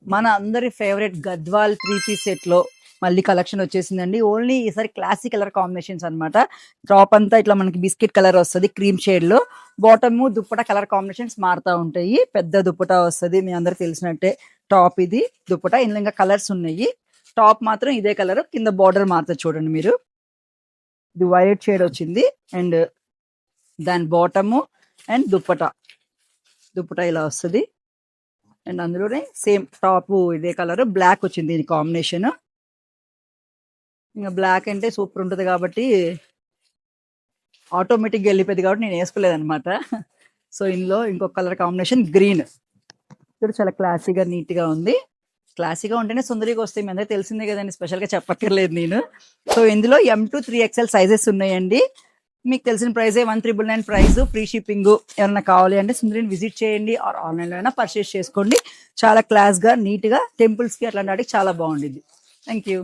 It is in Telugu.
మన అందరి ఫేవరెట్ గద్వాల్ 3 పీస్ సెట్ లో మళ్ళీ కలెక్షన్ వచ్చేసిందండి. ఓన్లీ ఈసారి క్లాసిక్ కలర్ కాంబినేషన్స్ అన్నమాట. టాప్ అంతా ఇట్లా మనకి బిస్కెట్ కలర్ వస్తది క్రీమ్ షేడ్ లో. బాటమ్ దుప్పట కలర్ కాంబినేషన్స్ మారుతా ఉంటాయి. పెద్ద దుప్పట వస్తది, మీ అందరికి తెలిసినట్టే. టాప్ ఇది దుప్పట, ఇందులో ఇంకా కలర్స్ ఉన్నాయి. టాప్ మాత్రం ఇదే కలర్, కింద బార్డర్ మారుతుంది చూడండి మీరు. ఇది వైలెట్ షేడ్ వచ్చింది. అండ్ దాని బాటమ్ అండ్ దుప్పట, దుప్పట ఇలా వస్తుంది. అండ్ అందులోనే సేమ్ టాప్ ఇదే కలర్, బ్లాక్ వచ్చింది ఇది కాంబినేషన్. ఇంకా బ్లాక్ అంటే సూపర్ ఉంటుంది కాబట్టి ఆటోమేటిక్గా వెళ్ళిపోయింది కాబట్టి నేను వేసుకోలేదు అనమాట. సో ఇందులో ఇంకొక కలర్ కాంబినేషన్ గ్రీన్, ఇక్కడ చాలా క్లాసీగా నీట్ గా ఉంది. క్లాసీగా ఉంటేనే సుందరిగా వస్తాయి, మీ అందరికి తెలిసిందే కదండి, స్పెషల్ గా చెప్పక్కర్లేదు నేను. సో ఇందులో M2 3XL సైజెస్ ఉన్నాయండి. మీకు తెలిసిన ప్రైజే 1399 ప్రైస్, ఫ్రీ షిప్పింగ్. ఏమన్నా కావాలి అంటే సుందరిని విజిట్ చేయండి, ఆర్ ఆన్లైన్లో అయినా పర్చేస్ చేసుకోండి. చాలా క్లాస్ గా నీట్ గా టెంపుల్స్ కి అట్లాంటి వాటికి చాలా బాగుండిద్ది. Thank you.